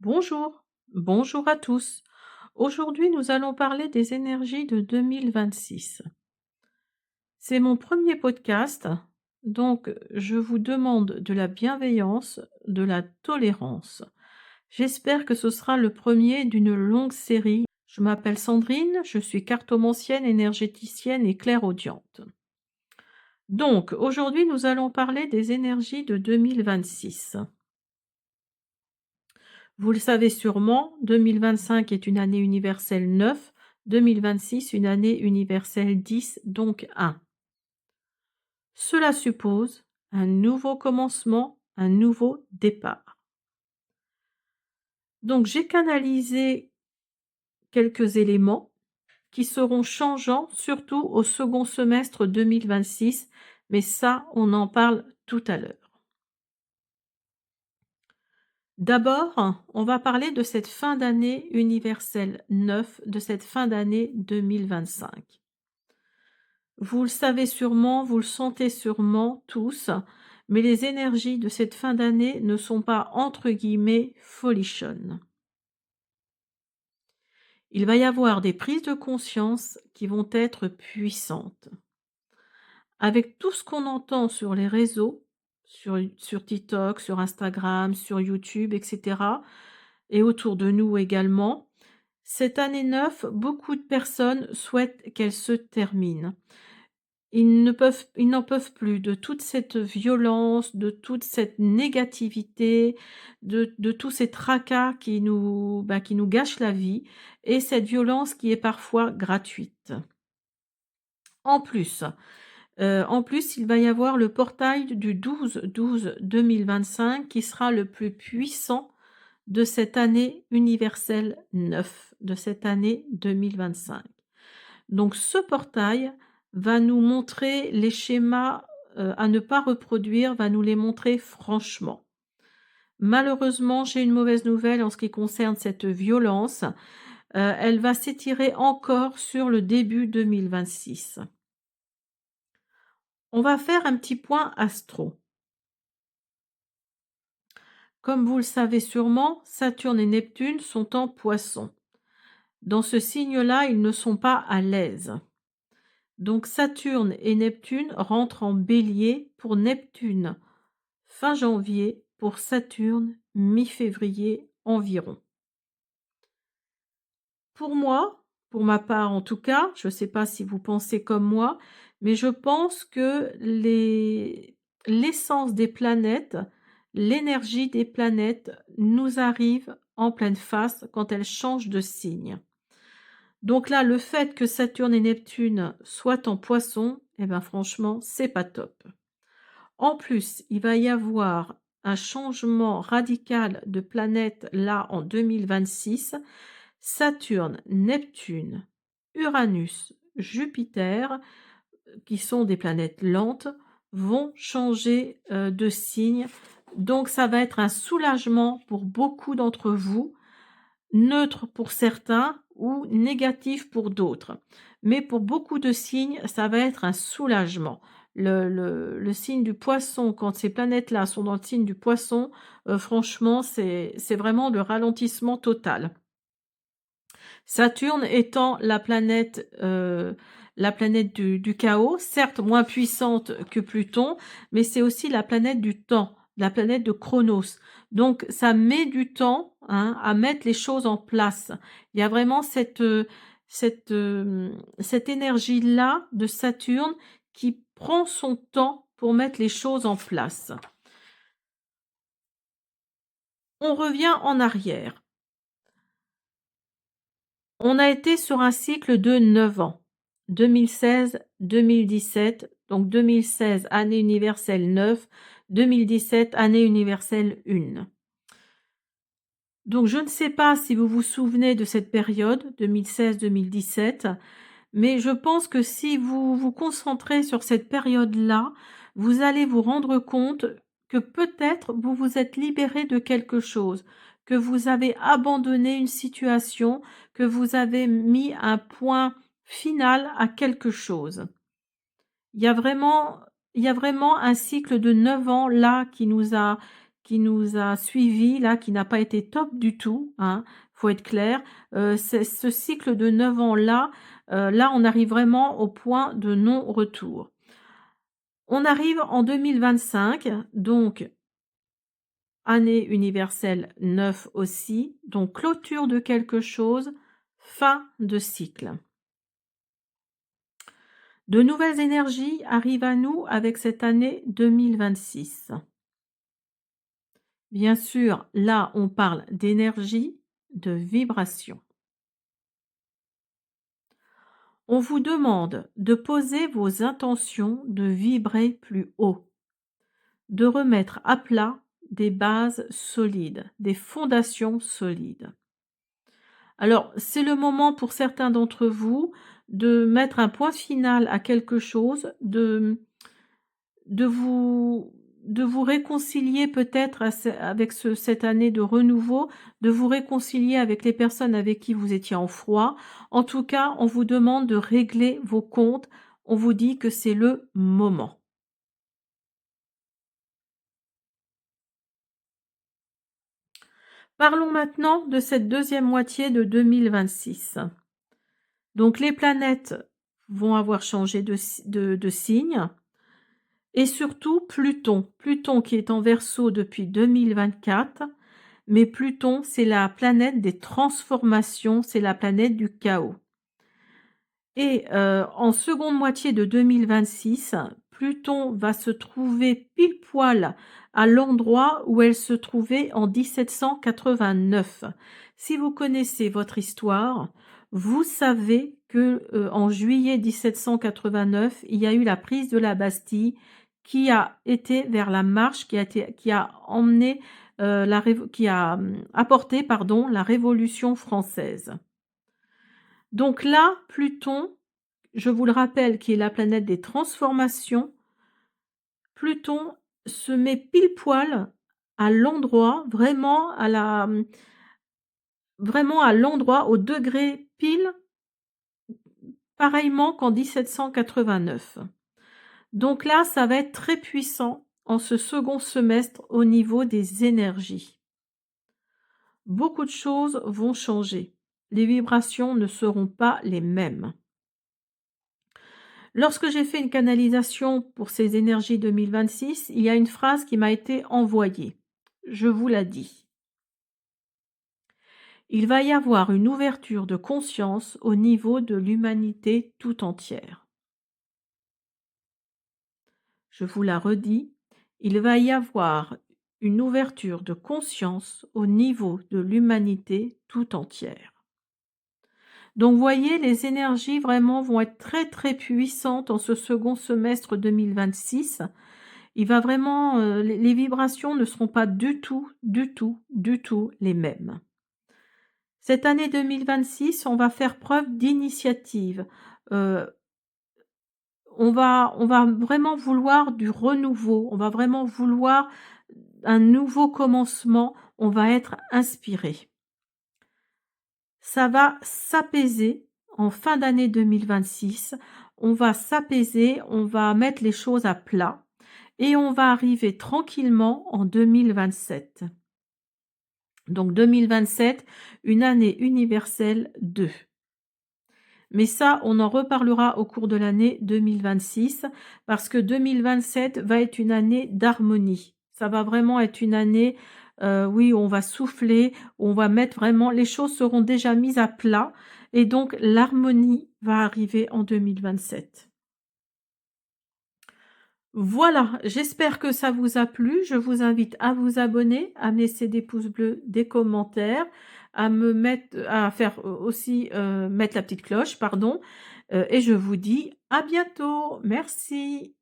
Bonjour, bonjour à tous. Aujourd'hui, nous allons parler des énergies de 2026. C'est mon premier podcast, donc je vous demande de la bienveillance, de la tolérance. J'espère que ce sera le premier d'une longue série. Je m'appelle Sandrine, je suis cartomancienne, énergéticienne et clairaudiente. Donc, aujourd'hui, nous allons parler des énergies de 2026. Vous le savez sûrement, 2025 est une année universelle 9, 2026 une année universelle 10, donc 1. Cela suppose un nouveau commencement, un nouveau départ. Donc j'ai canalisé quelques éléments qui seront changeants, surtout au second semestre 2026, mais ça, on en parle tout à l'heure. D'abord, on va parler de cette fin d'année universelle 9, de cette fin d'année 2025. Vous le savez sûrement, vous le sentez sûrement tous, mais les énergies de cette fin d'année ne sont pas entre guillemets folichonnes. Il va y avoir des prises de conscience qui vont être puissantes. Avec tout ce qu'on entend sur les réseaux, sur TikTok, sur Instagram, sur YouTube, etc., et autour de nous également, cette année 9, beaucoup de personnes souhaitent qu'elle se termine. Ils n'en peuvent plus de toute cette violence, de toute cette négativité, de tous ces tracas qui nous gâchent la vie et cette violence qui est parfois gratuite. En plus, il va y avoir le portail du 12-12-2025 qui sera le plus puissant de cette année universelle 9, de cette année 2025. Donc ce portail va nous montrer les schémas à ne pas reproduire, va nous les montrer franchement. Malheureusement, j'ai une mauvaise nouvelle en ce qui concerne cette violence. Elle va s'étirer encore sur le début 2026. On va faire un petit point astro. Comme vous le savez sûrement, Saturne et Neptune sont en Poisson. Dans ce signe-là, ils ne sont pas à l'aise. Donc Saturne et Neptune rentrent en Bélier pour Neptune fin janvier, pour Saturne mi-février environ. Pour moi, pour ma part en tout cas, je ne sais pas si vous pensez comme moi, mais je pense que l'essence des planètes, l'énergie des planètes nous arrive en pleine face quand elles changent de signe. Donc là, le fait que Saturne et Neptune soient en Poisson, eh ben franchement, c'est pas top. En plus, il va y avoir un changement radical de planète là en 2026. Saturne, Neptune, Uranus, Jupiter, qui sont des planètes lentes, vont changer de signe. Donc ça va être un soulagement pour beaucoup d'entre vous, neutre pour certains ou négatif pour d'autres. Mais pour beaucoup de signes, ça va être un soulagement. Le signe du poisson, quand ces planètes-là sont dans le signe du poisson, franchement, c'est vraiment le ralentissement total. Saturne étant la planète du chaos, certes moins puissante que Pluton, mais c'est aussi la planète du temps, la planète de Chronos. Donc ça met du temps à mettre les choses en place. Il y a vraiment cette énergie-là de Saturne qui prend son temps pour mettre les choses en place. On revient en arrière. On a été sur un cycle de 9 ans. 2016-2017, donc 2016, année universelle 9, 2017, année universelle 1. Donc je ne sais pas si vous vous souvenez de cette période, 2016-2017, mais je pense que si vous vous concentrez sur cette période-là, vous allez vous rendre compte que peut-être vous vous êtes libéré de quelque chose, que vous avez abandonné une situation, que vous avez mis un point final à quelque chose. Il y a vraiment un cycle de 9 ans là qui nous a qui nous a suivis là, qui n'a pas été top du tout, hein, faut être clair. C'est ce cycle de 9 ans là, là on arrive vraiment au point de non-retour. On arrive en 2025, donc année universelle 9 aussi, donc clôture de quelque chose, fin de cycle. De nouvelles énergies arrivent à nous avec cette année 2026. Bien sûr, là, on parle d'énergie, de vibration. On vous demande de poser vos intentions de vibrer plus haut, de remettre à plat des bases solides, des fondations solides. Alors, c'est le moment pour certains d'entre vous de mettre un point final à quelque chose, de vous de vous réconcilier peut-être avec cette année de renouveau, de vous réconcilier avec les personnes avec qui vous étiez en froid. En tout cas, on vous demande de régler vos comptes. On vous dit que c'est le moment. Parlons maintenant de cette deuxième moitié de 2026. Donc les planètes vont avoir changé de signe. Et surtout Pluton. Pluton qui est en Verseau depuis 2024, mais Pluton, c'est la planète des transformations, c'est la planète du chaos. Et en seconde moitié de 2026, Pluton va se trouver pile poil à l'endroit où elle se trouvait en 1789. Si vous connaissez votre histoire, vous savez que en juillet 1789, il y a eu la prise de la Bastille qui a été vers la marche, qui a emmené qui a apporté pardon la Révolution française. Donc là, Pluton, je vous le rappelle, qui est la planète des transformations, Pluton se met pile poil à l'endroit, vraiment à l'endroit, au degré pile, pareillement qu'en 1789. Donc là, ça va être très puissant en ce second semestre au niveau des énergies. Beaucoup de choses vont changer. Les vibrations ne seront pas les mêmes. Lorsque j'ai fait une canalisation pour ces énergies 2026, il y a une phrase qui m'a été envoyée. Je vous la dis. Il va y avoir une ouverture de conscience au niveau de l'humanité tout entière. Je vous la redis. Il va y avoir une ouverture de conscience au niveau de l'humanité tout entière. Donc, voyez, les énergies vraiment vont être très, très puissantes en ce second semestre 2026. Il va vraiment, les vibrations ne seront pas du tout les mêmes. Cette année 2026, on va faire preuve d'initiative. On va vraiment vouloir du renouveau. On va vraiment vouloir un nouveau commencement. On va être inspiré. Ça va s'apaiser en fin d'année 2026. On va s'apaiser, on va mettre les choses à plat et on va arriver tranquillement en 2027. Donc 2027, une année universelle 2. Mais ça, on en reparlera au cours de l'année 2026 parce que 2027 va être une année d'harmonie. Ça va vraiment être une année, oui, où on va souffler, où on va mettre vraiment, les choses seront déjà mises à plat et donc l'harmonie va arriver en 2027. Voilà, j'espère que ça vous a plu. Je vous invite à vous abonner, à me laisser des pouces bleus, des commentaires, à faire aussi mettre la petite cloche, pardon. Et je vous dis à bientôt. Merci.